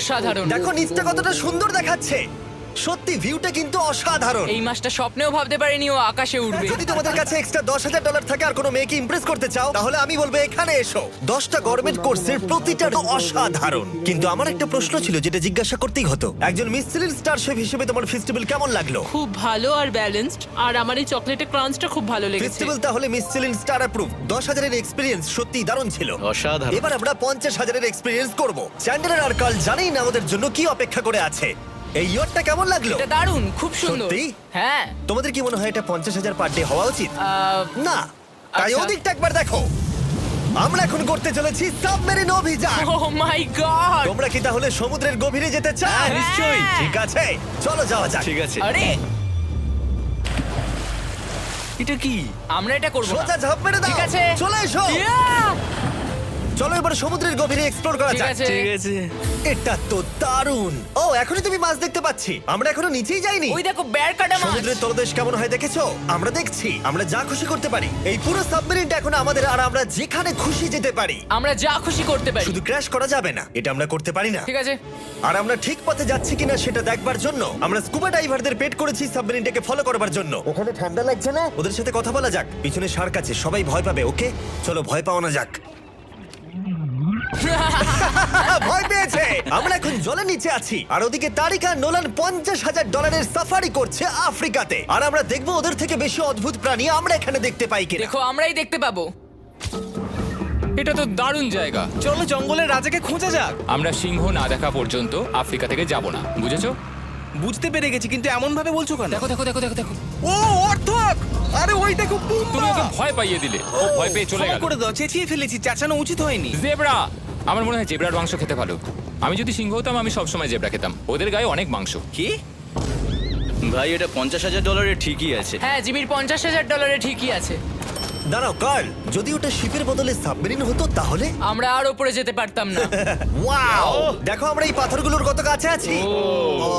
অসাধারণ। দেখো নিচটা কতটা সুন্দর দেখাচ্ছে। সত্যি ভিউটা কিন্তু অসাধারণ। এই মাসটা স্বপ্নেও ভাবতে পারিনি ও আকাশে উঠবে। যদি তোমাদের কাছে এক্সট্রা $10,000 থাকে আর কোনো মেয়েকে ইমপ্রেস করতে চাও তাহলে আমি বলবো এখানে এসো। 10টা গভর্নমেন্ট কোর্সের প্রতিটা অসাধারণ। কিন্তু আমার একটা প্রশ্ন ছিল যেটা জিজ্ঞাসা করতেই হতো, একজন মিসলিন স্টার শেফ হিসেবে তোমার ফেস্টিভ্যাল কেমন লাগলো? খুব ভালো আর ব্যালেন্সড, আর আমার এই চকলেটের ক্রাঞ্চটা খুব ভালো লেগেছে। ফেস্টিভ্যাল তাহলে মিসলিন স্টার অ্যাপ্রুভ। 10,000 এর এক্সপেরিয়েন্স সত্যি দারুণ ছিল। অসাধারণ। এবার আমরা 50,000 এর এক্সপেরিয়েন্স করব। চ্যান্ডেলার আর কার্ল জানেই না আমাদের জন্য কি অপেক্ষা করে আছে। এই ইয়ারটা কেমন লাগলো? এটা দারুণ, খুব সুন্দর। সত্যি? হ্যাঁ। তোমাদের কি মনে হয় এটা 50,000 পার ডে হওয়া উচিত? না, তাই আচ্ছা। ওদিকটা একবার দেখো। আমরা এখন করতে চলেছি সাবমেরিন অভিযান। ও মাই গড। তোমরা কি তাহলে সমুদ্রের গভীরে যেতে চাও? হ্যাঁ, নিশ্চয়ই। ঠিক আছে, চলো যাওয়া যাক। ঠিক আছে। আরে এটা কি? আমরা এটা করব না। সোজা ঝাঁপ মেরে দাও। ঠিক আছে। চলে এসো। Yeah! চলো এবার সমুদ্রের গভীরে এক্সপ্লোর করা ঠিক যাক। আছে। ঠিক আছে। এটা তো দারুণ। ও, এখনই তুমি মাছ দেখতে পাচ্ছি। আমরা এখনো নিচেই যাইনি। ওই দেখো বেয়ার কাটা মাছ। সমুদ্রের তলদেশ কেমন হয় দেখেছো? আমরা দেখছি, আমরা যা খুশি করতে পারি। এই পুরো সাবমেরিনটা এখন আমাদের, আর আমরা যেখানে খুশি যেতে পারি। আমরা যা খুশি করতে পারি। শুধু ক্র্যাশ করা যাবে না, এটা আমরা করতে পারি না। ঠিক আছে। আর আমরা ঠিক পথে যাচ্ছি কিনা সেটা দেখবার জন্য আমরা স্কুবা ডাইভারদের পেড করেছি সাবমেরিনটাকে ফলো করবার জন্য। ওখানে ঠান্ডা লাগছে না? ওদের সাথে কথা বলা যাক। পিছনে শার্ক আছে, সবাই ভয় পাবে। ওকে, চলো ভয় পাও না যাক। ভয় পেয়েছে। আমরা এখন জলের নিচে আছি, আর ওদিকে তারিকা নোলান $50,000 সাফারি করছে আফ্রিকাতে। আর আমরা দেখবো ওদের থেকে বেশি অদ্ভুত প্রাণী আমরা এখানে দেখতে পাই কিনা। দেখো আমরাই দেখতে পাবো। এটা তো দারুণ জায়গা। চলো জঙ্গলের রাজাকে খোঁজা যাক। আমরা সিংহ না দেখা পর্যন্ত আফ্রিকা থেকে যাব না, বুঝেছো? বুঝতে পেরে গেছি, কিন্তু এমন ভাবে বলছো কেন? দেখো দেখো দেখো দেখো দেখো, ও অর্থক! আরে ওই দেখো তুমি ওকে ভয় পাইয়ে দিলে, ও ভয় পেয়ে চলে ক্ষমা গেল। করে দাও, চেঁচিয়ে ফেলেছি, চাচানো উচিত হয়নি। জেব্রা, আমার মনে হয় জেব্রার মাংস খেতে ভালো। আমি যদি সিংহ হতাম আমি সবসময় জেব্রা খেতাম, ওদের গায়ে অনেক মাংস। কি? ভাই এটা $50,000 ঠিকই আছে। হ্যাঁ, জিমির $50,000 ঠিকই আছে। দাঁড়াও কার্ল, যদি ওটা শিপের বদলে সাবমেরিন হতো তাহলে? আমরা আর উপরে যেতে পারতাম না। ওয়াও, দেখো আমরা এই পাথরগুলোর কত কাছে আছি। ও,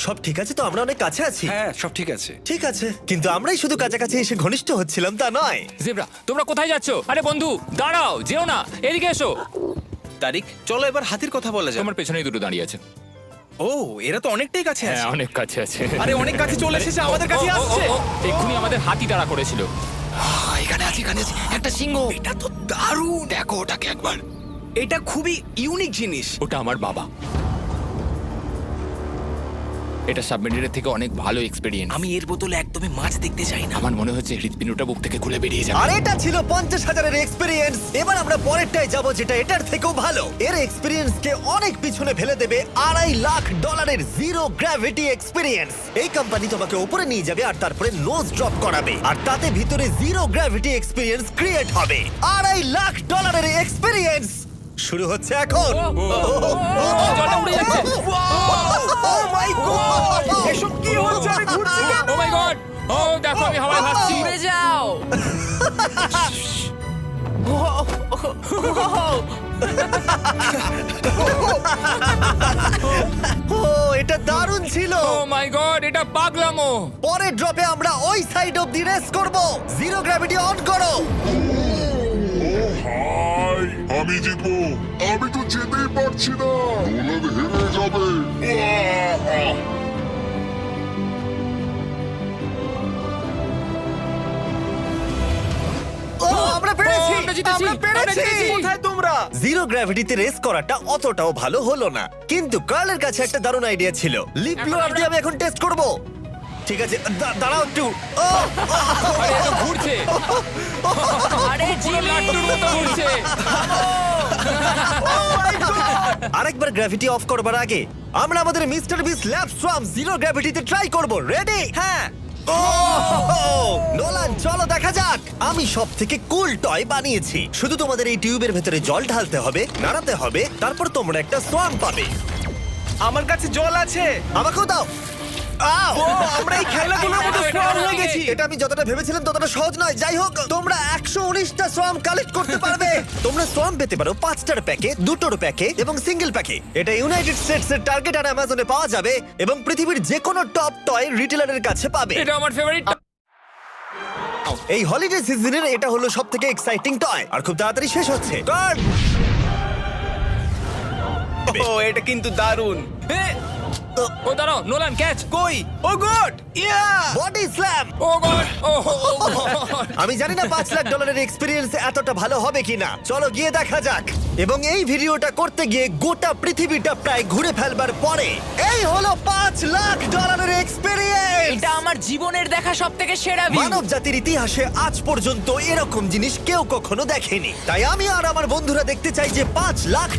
সব ঠিক আছে তো? আমরা অনেক কাছে আছি। হ্যাঁ সব ঠিক আছে। ঠিক আছে, কিন্তু আমরাই শুধু কাছাকাছি এসে ঘনিষ্ঠ হচ্ছিলাম তা নয়। জেব্রা, তোমরা কোথায় যাচ্ছো? আরে বন্ধু দাঁড়াও, যেও না, এদিকে এসো। তারিক, চলো এবার হাতির কথা বলা যাক। তোমার পেছনেই দুটো দাঁড়িয়ে আছে। ও, এরা তো অনেকটাই কাছে হ্যাঁ, আছে। অনেক কাছে আছে। আরে অনেক কাছে চলে এসেছে, আমাদের কাছে ও, ও, ও, আসছে। ও, এক্ষুনি আমাদের হাতি তাড়া করেছিল। এখানে আছে একটা সিংহ। এটা তো দারুণ। দেখো ওটাকে একবার। এটা খুবই ইউনিক জিনিস। ওটা আমার বাবা। এটা সাবমেরিনের থেকে অনেক ভালো এক্সপেরিয়েন্স। আমি এর বোতলে একদমই মাছ দেখতে চাই না। আমার মনে হচ্ছে হৃৎপিণ্ডটা বুক থেকে খুলে বেরিয়ে যাবে। আর এটা ছিল 50,000 এক্সপিরিয়েন্স। এবার আমরা পরেরটায় যাব যেটা এটার থেকেও ভালো। এর এক্সপিরিয়েন্স কে অনেক পিছনে ফেলে দেবে। $2.5 লাখ জিরো গ্র্যাভিটি এক্সপিরিয়েন্স। এই কোম্পানি তোমাকে উপরে নিয়ে যাবে আর তারপরে নোজ ড্রপ করাবে, আর তাতে ভিতরে জিরো গ্র্যাভিটি এক্সপিরিয়েন্স ক্রিয়েট হবে। $2.5 লাখ এক্সপিরিয়েন্স শুরু হচ্ছে এখন। জলটা উড়ে যাচ্ছে। ও মাই গড, এসব কি হচ্ছে? আমি ঘুরছি কেন? ও মাই গড! ও দেখো আমি হাওয়ায় ভাসছি। উড়ে যাও। ও এটা দারুণ ছিল। ও মাই গড, এটা পাগলামো। পরের ড্রপে আমরা ওই সাইড অফ দি রেস করব। জিরো গ্র্যাভিটি অন করো। হাই, আমি জিতবো। আমি তো যেতেই পারছি না, নোলান হেরে যাবে। আহ! ও আমরা পেরেছি, ও, আমরা জিতেছি, আমরা পেরেছি। আমরা জিতেছি। কোথায় তোমরা? জিরো গ্র্যাভিটিতে রেস করাটা অতটাও ভালো হলো না, কিন্তু কার্লের কাছে একটা দারুণ আইডিয়া ছিল। লিপ ব্লোয়ার দিয়ে আমি এখন টেস্ট করব। ঠিক আছে, দাঁড়াও একটু। ও, আরে এটা ঘুরছে। আরে পুরো জিমি। লাট্টুর মতো ঘুরছে। আরেকবার গ্র্যাভিটি অফ করবার আগে আমরা আমাদের মিস্টার বিস ল্যাব সোয়াম জিরো গ্র্যাভিটিতে ট্রাই করব। রেডি? হ্যাঁ। ও নোলান, চলো দেখা যাক। আমি সব থেকে কুল টয় বানিয়েছি। শুধু তোমাদের এই টিউবের ভেতরে জল ঢালতে হবে, নাড়াতে হবে, তারপর তোমরা একটা সোয়াম পাবে। আমার কাছে জল আছে। আমাকেও দাও। আও! ও, আমরা এই খেলাগুলোর মতো স্ট্রং হয়ে গেছি। এটা আমি যতটা ভেবেছিলাম ততটা সহজ নয়। যাই হোক, তোমরা 119টা সোয়াম কালেক্ট করতে পারবে। তোমরা সোয়াম পেতে পারো 5টার প্যাকে, 2টোর প্যাকে এবং সিঙ্গেল প্যাকে। এটা ইউনাইটেড স্টেটস এর টার্গেট আর অ্যামাজনে পাওয়া যাবে এবং পৃথিবীর যে কোনো টপ টয় রিটেলারের কাছে পাবে। এটা আমার ফেভারিট। এই হলিডে সিজনের এটা হলো সবথেকে এক্সাইটিং টয়, আর খুব তাড়াতাড়ি শেষ হচ্ছে। গার্ড! ও করবে। ও এটা কিন্তু দারুণ। ও দাঁড়াও, নোলান ক্যাচ। কই? Oh god! Yeah! Body slam. Oh god, oh god. আমি জানি না $5 লাখ এক্সপিরিয়েন্স এতটা ভালো হবে কিনা। চলো গিয়ে দেখা যাক। এবং এই ভিডিওটা করতে গিয়ে গোটা পৃথিবীটা প্রায় ঘুরে ফেলবার পরে এই হলো $5 লাখ এক্সপিরিয়েন্স। এটা আমার জীবনের দেখা সব থেকে সেরা ভিউ। মানব জাতির ইতিহাসে আজ পর্যন্ত এরকম জিনিস কেউ কখনো দেখেনি। তাই আমি আর আমার বন্ধুরা দেখতে চাই যে $5 লাখ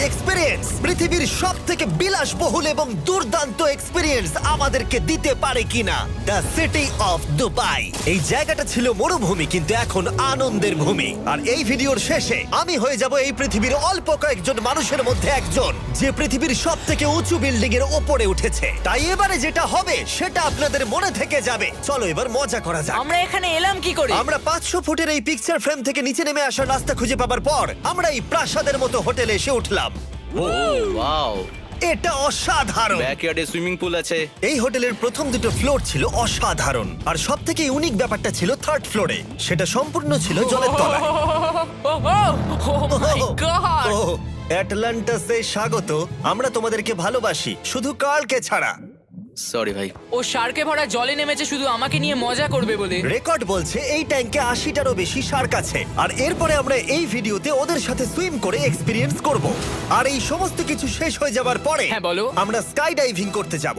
এক্সপিরিয়েন্স পৃথিবীর সব থেকে বিলাসবহুল এবং দুর্দান্ত এক্সপিরিয়েন্স আমাদেরকে দিতে পারে কিনা। The city of Dubai. এই জায়গাটা ছিল মরুভূমি, কিন্তু এখন আনন্দের ভূমি। আর এই ভিডিওর শেষে আমি হয়ে যাব এই পৃথিবীর অল্প কয়েকজন মানুষের মধ্যে একজন, যে পৃথিবীর সব থেকে উঁচু বিল্ডিং এর ওপরে উঠেছে। তাই এবারে যেটা হবে সেটা আপনাদের মনে থেকে যাবে। চলো এবার মজা করা যাক। আমরা এখানে এলাম কি করে? আমরা 500 ফুটের এই পিকচার ফ্রেম থেকে নিচে নেমে আসার রাস্তা খুঁজে পাবার পর আমরা এই প্রাসাদের মতো হোটেলে এসে উঠলাম। ও ওয়াও! এটা অসাধারণ। ব্যাকইয়ার্ডে সুইমিং পুল আছে। এই হোটেলের প্রথম দুটো ফ্লোর ছিল অসাধারণ, আর সব থেকে ইউনিক ব্যাপারটা ছিল থার্ড ফ্লোরে। সেটা সম্পূর্ণ ছিল জলের তলায়। মাই গড! ওহ, অ্যাটলান্টাসে স্বাগত। আমরা তোমাদেরকে ভালোবাসি, শুধু কার্লকে ছাড়া। সরি ভাই। ও শার্কে ভরা জলে নেমেছে শুধু আমাকে নিয়ে মজা করবে বলে। রেকর্ড বলছে এই ট্যাঙ্কে 80টারও বেশি শার্ক আছে। আর এরপরে আমরা এই ভিডিওতে ওদের সাথে সুইম করে এক্সপিরিয়েন্স করব। আর এই সমস্ত কিছু শেষ হয়ে যাবার পরে হ্যাঁ, বলো। আমরা স্কাই ডাইভিং করতে যাব।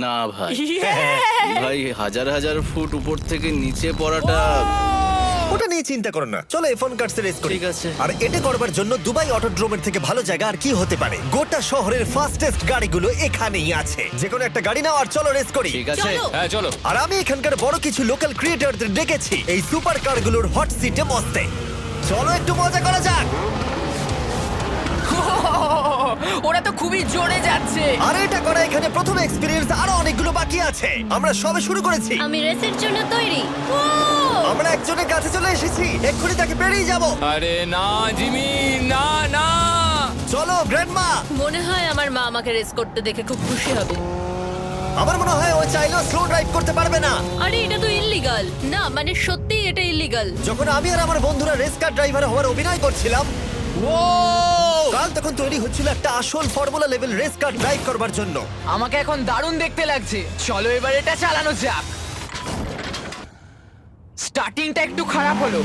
না ভাই, ভাই হাজার হাজার ফুট উপর থেকে নিচে পড়াটা। ওটা নিয়ে চিন্তা করো না, চলো ফোন কার্ডস রেস করি। ঠিক আছে। আর এটা করবার জন্য দুবাই অটোড্রোমের থেকে ভালো জায়গা আর কি হতে পারে। গোটা শহরের ফাস্টেস্ট গাড়িগুলো এখানেই আছে। যে কোনো একটা গাড়ি নাও আর চলো রেস করি। ঠিক আছে। হ্যাঁ চলো। আর আমি এখানকার বড় কিছু লোকাল ক্রিয়েটরদের ডেকেছি এই সুপার কারগুলোর হট সিটে বসতে। চলো একটু মজা করা যাক। ওরা তো খুবই জোরে যাচ্ছে। আর এটা করা এখানে প্রথম এক্সপিরিয়েন্স, আরো অনেকগুলো বাকি আছে। আমরা সবে শুরু করেছি। আমি রেসের জন্য তৈরি। আমরা একজনের কাছে চলে এসেছি, এক্ষুনি তাকে পেরিয়ে যাব। আরে না জিমি, না না। চলো গ্র্যান্ডমা। মনে হয় আমার মা আমাকে রেস করতে দেখে খুব খুশি হবে। আমার মনে হয় ও চাইলেও স্লো ড্রাইভ করতে পারবে না। আরে এটা তো ইল্লিগাল। না মানে সত্যি এটা ইল্লিগাল। যখন আমি আর আমার বন্ধুরা রেস কার ড্রাইভার হওয়ার অভিনয় করছিলাম, কাল তখন তৈরি হচ্ছিল একটা আসল formula level race car drive করবার জন্য। আমাকে এখন দারুণ দেখতে লাগছে। চলো এবার এটা চালানো যাক। স্টার্টিংটা একটু খারাপ হলো।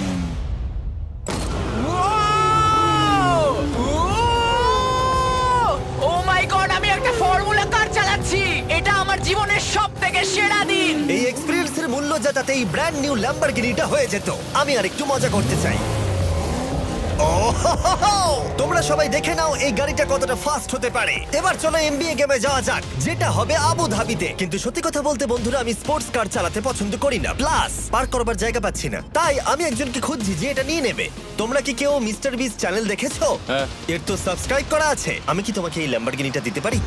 ও মাই গড, আমি একটা ফর্মুলা কার চালাচ্ছি। এটা আমার জীবনের সবথেকে সেরা দিন। এই এক্সপেরিয়েন্সের মূল্য যা, তাতে এই ব্র্যান্ড নিউ ল্যাম্বরগিনিটা হয়ে যেত। আমি আর একটু মজা করতে চাই। তোমরা সবাই দেখে নাও এই গাড়িটা কতটা ফাস্ট হতে পারে। এবার চলো এমবিএ গেমে যাওয়া যাক, যেটা হবে আবু ধাবিতে। কিন্তু সত্যি কথা বলতে বন্ধুরা, আমি স্পোর্টস কার চালাতে পছন্দ করি না, প্লাস পার্ক করবার জায়গা পাচ্ছি না। তাই আমি একজনকে খুঁজছি যে এটা নিয়ে নেবে। তোমরা কি কেউ মিস্টার বিস চ্যানেল দেখেছো? হ্যাঁ। এর তো সাবস্ক্রাইব করা আছে। আমি কি তোমাকে এই ল্যাম্বরগিনিটা দিতে পারি?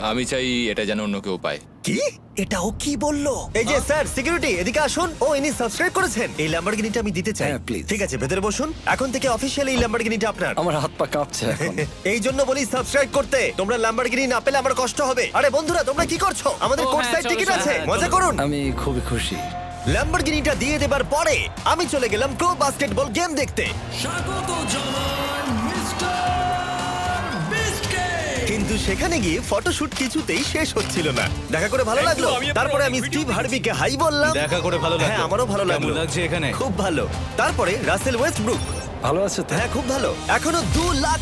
আমি চাই এটা যেন অন্য কেউ পায়। কি? এটা ও কি বললো? এই যে স্যার, সিকিউরিটি এদিকে আসুন। ও ইনি সাবস্ক্রাইব করেছেন। এই ল্যাম্বরগিনিটা আমি দিতে চাই। হ্যাঁ, please. ঠিক আছে, ভেতরে বসুন। এখন থেকে অফিশিয়ালি এই ল্যাম্বরগিনিটা আপনার। আমার হাত পা কাঁপছে এখন। এই জন্য বলি সাবস্ক্রাইব করতে। তোমরা ল্যাম্বরগিনি না পেলে আমার কষ্ট হবে। আরে বন্ধুরা, তোমরা কি করছো? আমাদের ও, কোর্স হ্যাঁ, সাইড চলো, টিকিট চলো, আছে, হ্যাঁ, মজা চলো। করুন। আমি খুবই খুশি। ল্যাম্বরগিনিটা দিয়ে দেবার পরে আমি চলে গেলাম প্রো বাস্কেটবল গেম দেখতে। কিন্তু সেখানে গিয়ে ফটোশুট কিছুতেই শেষ হচ্ছিল না। দেখা করে ভালো লাগলো। তারপরে আমি স্টিভ হার্বিকে হাই বললাম। দেখা করে ভালো লাগলো। হ্যাঁ, আমারও ভালো কেমন লাগলো। লাগছে এখানে? খুব ভালো। তারপরে রাসেল ওয়েস্টব্রুক। ভালো আছে তো? হ্যাঁ, খুব ভালো। এখনো $2 লাখ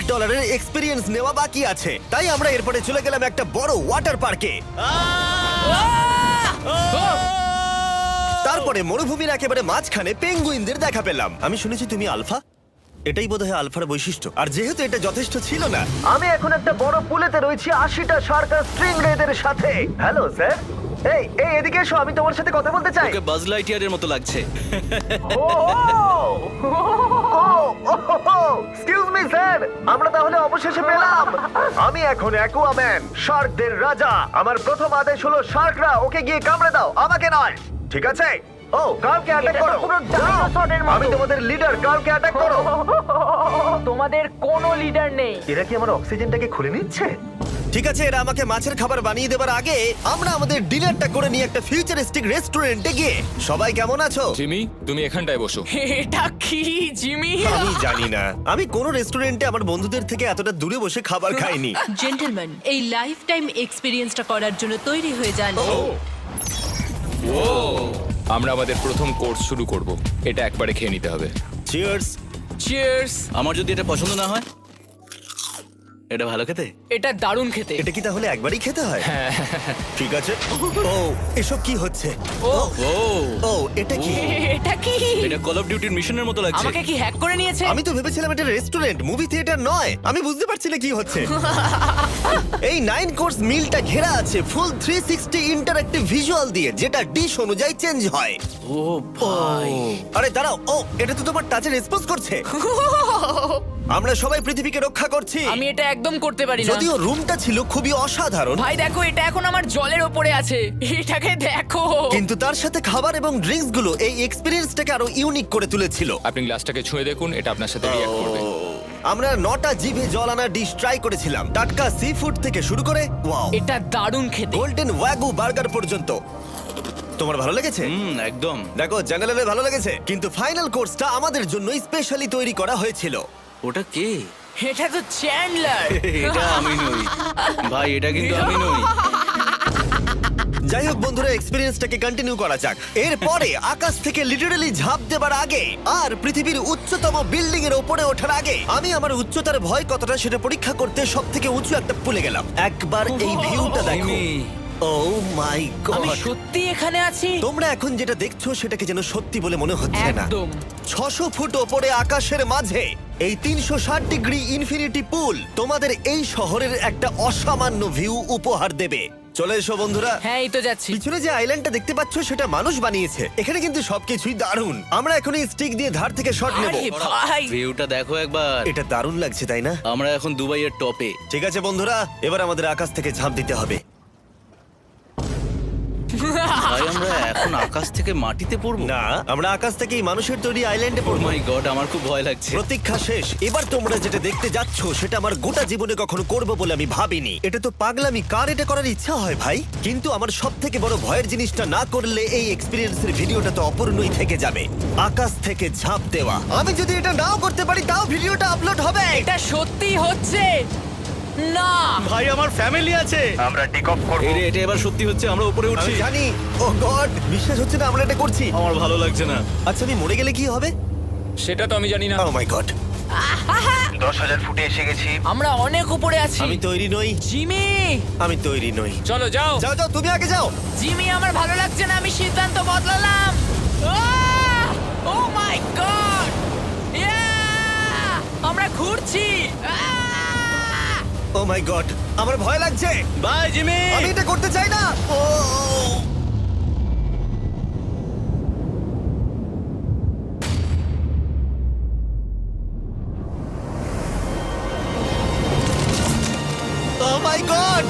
এক্সপিরিয়েন্স নেওয়া বাকি আছে। তাই আমরা এরপরে চলে গেলাম একটা বড় ওয়াটার পার্কে। তারপরে মরুভূমির একেবারে মাঝখানে পেঙ্গুইনদের দেখা পেলাম। আমি শুনেছি তুমি আলফা। এটাই বোধহয় আলফার বৈশিষ্ট্য। আর যেহেতু এটা যথেষ্ট ছিল না, আমি এখন একটা বড় পুলেতে রয়েছি 80টা শার্ক আর স্ট্রিং রেদের সাথে। Hello sir. এই এই এদিকে এসো, আমি তোমার সাথে কথা বলতে চাই। ওকে বাজ লাইটইয়ারের মতো লাগছে। এক্সকিউজ মি স্যার, আমরা তাহলে অবশেষে পেলাম। আমি এখন অ্যাকুয়াম্যান, শার্কদের রাজা। আমার প্রথম আদেশ হলো শার্করা ওকে গিয়ে কামড়ে দাও, আমাকে নয়। ঠিক আছে? ও কার্লকে অ্যাটাক করো আমি তোমাদের লিডার কার্লকে অ্যাটাক করো তোমাদের কোনো লিডার নেই। এরা কি আমার অক্সিজেনটাকে খুলে নিচ্ছে? ঠিক আছে, এরা আমাকে মাছের খাবার বানিয়ে দেবার আগে আমরা আমাদের ডিনারটা করে নিয়ে একটা ফিউচারিস্টিক রেস্টুরেন্টে গিয়ে। সবাই কেমন আছো? জিমি তুমি এখানটায় বসো। এটা কি জিমি? আমি জানি না, আমি কোন রেস্টুরেন্টে আমার বন্ধুদের থেকে এতটা দূরে বসে খাবার খাইনি। জেন্টলম্যান, এই লাইফ টাইম এক্সপিরিয়েন্সটা করার জন্য তৈরি হয়ে যান। আমরা আমাদের প্রথম কোর্স শুরু করব। এটা একবারে খেয়ে নিতে হবে। চিয়ার্স। চিয়ার্স। আমার যদি এটা পছন্দ না হয়, এটা ভালো খেতে। এটা দারুণ খেতে। এটা কি তাহলে একবারই খেতে হয়? ঠিক আছে। ও এসব কি হচ্ছে? ও ও ও এটা কি? এটা কি? এটা কল অফ ডিউটির মিশনের মতো লাগছে। আমাকে কি হ্যাক করে নিয়েছে? আমি তো ভেবেছিলাম এটা রেস্টুরেন্ট, মুভি থিয়েটার নয়। আমি বুঝতে পারছি না কি হচ্ছে। এই 9 কোর্স মিলটা ঘেরা আছে ফুল 360 ইন্টারঅ্যাক্টিভ ভিজুয়াল দিয়ে, যেটা ডিশ অনুযায়ী চেঞ্জ হয়। ও ভাই, আরে দাঁড়াও, ও এটা তো তোমার টাচে রেসপন্স করছে। আমরা সবাই পৃথিবীকে রক্ষা করছি। আমি এটা একদম করতে পারি না। যদিও রুমটা ছিল খুবই অসাধারণ, ভাই দেখো, এটা এখন আমার জলের ওপরে আছে। এটাকে দেখো। কিন্তু তার সাথে খাবার এবং ড্রিঙ্কস গুলো এই এক্সপেরিয়েন্সটাকে আরো ইউনিক করে তুলেছিল। আপনি গ্লাসটাকে ছুঁয়ে দেখুন, এটা আপনার সাথে রিঅ্যাক্ট করবে। আমরা 9টা জিভে জল আনা ডিশ ট্রাই করেছিলাম, টাটকা সি ফুড থেকে শুরু করে ওয়াও এটা দারুণ খেতে। গোল্ডেন ওয়াগু বার্গার পর্যন্ত। তোমার ভালো লেগেছে? একদম। দেখো জেনারেলে ভালো লেগেছে, কিন্তু ফাইনাল কোর্সটা আমাদের জন্য স্পেশালি তৈরি করা হয়েছিল। ওটা কে? এটা তো চ্যান্ডলার। এটা আমি নই ভাই, এটা কিন্তু আমি নই। যাই হোক বন্ধুরা, এক্সপেরিয়েন্সটাকে কন্টিনিউ করা যাক। এরপরে আকাশ থেকে লিটারালি ঝাঁপ দেবার আগে আর পৃথিবীর উচ্চতম বিল্ডিং এর উপরে ওঠার আগে আমি আমার উচ্চতার ভয় কতটা সেটা পরীক্ষা করতে সব থেকে উঁচু একটা পুলে গেলাম। একবার এই ভিউটা দেখো। জিমি। ও মাই আমি গড! সত্যি এখানে আছি। তোমরা এখন যেটা দেখছো সেটাকে যেন সত্যি বলে মনে হচ্ছে না। একদম। 600 ফুট ওপরে আকাশের মাঝে এই 360 ডিগ্রি ইনফিনিটি পুল তোমাদের এই শহরের একটা অসামান্য ভিউ উপহার দেবে। চলে এসো বন্ধুরা। হ্যাঁ, এই তো যাচ্ছি। পিছনে যে আইল্যান্ডটা দেখতে পাচ্ছ সেটা মানুষ বানিয়েছে। এখানে কিন্তু সবকিছুই দারুণ। আমরা এখন এই স্টিক দিয়ে ধার থেকে শট নেব। আরে ভাই, ভিউটা দেখো একবার। এটা দারুণ লাগছে তাই না? আমরা এখন দুবাইয়ের টপে। ঠিক আছে বন্ধুরা, এবার আমাদের আকাশ থেকে ঝাঁপ দিতে হবে। ভাই আমরা এখন আকাশ থেকে মাটিতে পড়বো? না, আমরা আকাশ থেকে এই মানুষের তৈরি আইল্যান্ডে ও পড়বো। মাই গড, আমার খুব ভয় লাগছে। প্রতীক্ষা শেষ। এবার তোমরা যেটা দেখতে যাচ্ছ সেটা আমার গোটা জীবনে কখনো করব বলে আমি ভাবিনি। এটা তো পাগলামি, কার এটা করার ইচ্ছা হয় ভাই? কিন্তু আমার সব থেকে বড় ভয়ের জিনিসটা না করলে এই এক্সপিরিয়েন্সের ভিডিওটা তো অপূর্ণই থেকে যাবে। আকাশ থেকে ঝাঁপ দেওয়া। আমি যদি এটা নাও করতে পারি তাও ভিডিওটা আপলোড হবে। এটা সত্যি হচ্ছে না। ভাই আমার ফ্যামিলি আছে। আমরা টেক অফ করব। এই রে, এটা এবার সত্যি হচ্ছে, আমরা উপরে উঠছি। আমি জানি। ও গড, বিশ্বাস হচ্ছে না আমরা এটা করছি। আমার ভালো লাগছে না। আচ্ছা, আমি মরে গেলে কি হবে? সেটা তো আমি জানি না। ও মাই গড, 10,000 ফুটে এসে গেছি। আমরা অনেক উপরে আছি। আমি তৈরি নই। জিমি, আমি তৈরি নই। চলো যাও। যাও যাও, তুমি আগে যাও। জিমি, আমার ভালো লাগছে না। আমি সিদ্ধান্ত বদলালাম। ও মাই গড, আমরা ঘুরছি। ও মাই গড, আমার ভয় লাগছে। Bye Jimmy. আমি এটা করতে চাই না। ও মাই গড,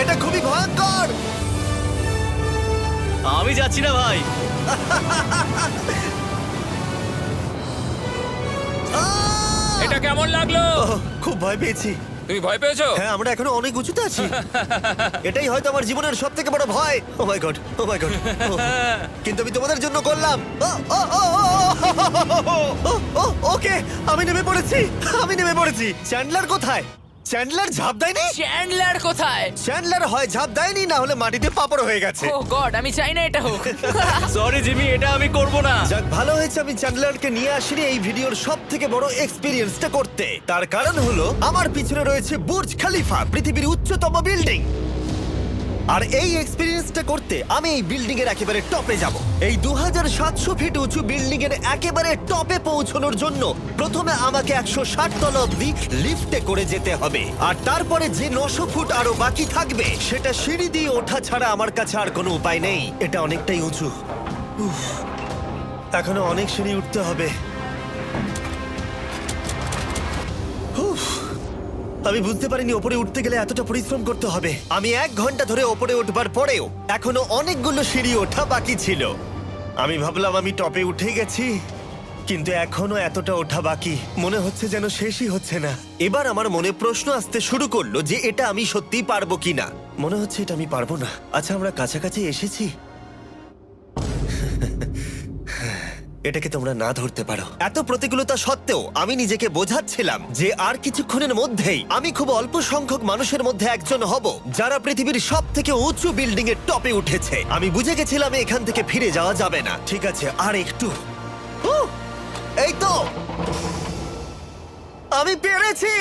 এটা খুবই ভয়ঙ্কর। আমি যাচ্ছি না ভাই। এটা কেমন লাগলো? খুব ভয় পেয়েছি। তুমি ভয় পেয়েছো? হ্যাঁ, আমরা এখনো অনেক উঁচুতে আছি। এটাই হয়তো আমার জীবনের সব থেকে বড় ভয়। ও মাই গড, ও মাই গড। কিন্তু আমি তোমাদের জন্য করলাম। ওকে, আমি নেমে পড়েছি। আমি নেমে পড়েছি। চ্যান্ডলার কোথায়? চ্যান্ডলার ঝাঁপ দেয়নি? চ্যান্ডলার কোথায়? চ্যান্ডলার হয় ঝাঁপ দেয়নি, না হলে মাটিতে পাপড় হয়ে গেছে। ও গড, আমি চাই না এটা হোক। সরি জিমি, এটা আমি করব না। যাক, ভালো হয়েছে আমি চ্যান্ডলারকে নিয়ে আসিনি এই ভিডিওর সব থেকে বড় এক্সপিরিয়েন্সটা করতে। তার কারণ হলো আমার পিছনে রয়েছে বুর্জ খলিফা, পৃথিবীর উচ্চতম বিল্ডিং। আর এই এক্সপিরিয়েন্সটা করতে আমি এই বিল্ডিং এর একেবারে টপে যাব। এই 2700 ফিট উঁচু বিল্ডিং এর একেবারে টপে পৌঁছানোর জন্য প্রথমে আমাকে 160 তলা অবধি লিফটে করে যেতে হবে, আর তারপরে যে 900 ফুট আরো বাকি থাকবে সেটা সিঁড়ি দিয়ে ওঠা ছাড়া আমার কাছে আর কোনো উপায় নেই। এটা অনেকটাই উঁচু। উফ, এখনো অনেক সিঁড়ি উঠতে হবে। উফ, আমি বুঝতে পারিনি ওপরে উঠতে গেলে এতটা পরিশ্রম করতে হবে। আমি 1 ঘন্টা ধরে ওপরে উঠবার পরেও এখনো অনেকগুলো সিঁড়ি ওঠা বাকি ছিল। আমি ভাবলাম আমি টপে উঠে গেছি, কিন্তু এখনো এতটা ওঠা বাকি। মনে হচ্ছে যেন শেষই হচ্ছে না। এবার আমার মনে প্রশ্ন আসতে শুরু করলো যে এটা আমি সত্যিই পারবো কিনা। মনে হচ্ছে এটা আমি পারবো না। আচ্ছা, আমরা কাছাকাছি এসেছি। এটাকে তোমরা না ধরতে পারো। এত প্রতিকূলতা সত্ত্বেও আমি নিজেকে বোঝাচ্ছিলাম যে আর কিছুক্ষণের মধ্যেই আমি খুব অল্প সংখ্যক মানুষের মধ্যে একজন হব যারা পৃথিবীর সব থেকে উঁচু বিল্ডিং এর টপে উঠেছে। আমি বুঝে গেছিলাম এখান থেকে ফিরে যাওয়া যাবে না। ঠিক আছে, আর একটু। এই তো, আমি পেরেছি।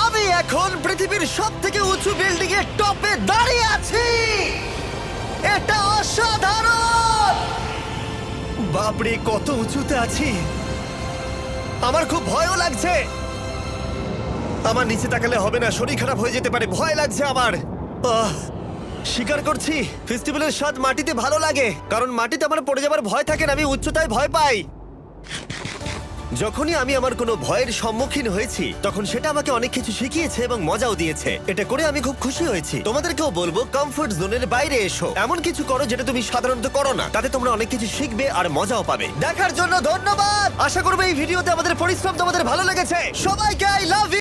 আমি এখন পৃথিবীর সব থেকে উঁচু বিল্ডিং এর টপে দাঁড়িয়ে আছি। এটা অসাধারণ। বাপরে, কত উঁচুতে আছি! আমার খুব ভয়ও লাগছে। আমার নিচে তাকালে হবে না, শরীর খারাপ হয়ে যেতে পারে। ভয় লাগছে আমার। স্বীকার করছি, ফেস্টিভ্যালের স্বাদ মাটিতে ভালো লাগে, কারণ মাটিতে আমার পড়ে যাবার ভয় থাকে না। আমি উচ্চতায় ভয় পাই। যখনই আমি আমার কোনো ভয়ের সম্মুখীন হয়েছি, তখন সেটা আমাকে অনেক কিছু শিখিয়েছে এবং মজাও দিয়েছে। এটা করে আমি খুব খুশি হয়েছি। তোমাদেরকেও বলবো, কমফোর্ট জোনের বাইরে এসো, এমন কিছু করো যেটা তুমি সাধারণত করো না। তাতে তোমরা অনেক কিছু শিখবে আর মজাও পাবে। দেখার জন্য ধন্যবাদ। আশা করবো এই ভিডিওতে আমাদের পরিশ্রম তোমাদের ভালো লেগেছে। সবাইকে আই লাভ ইউ।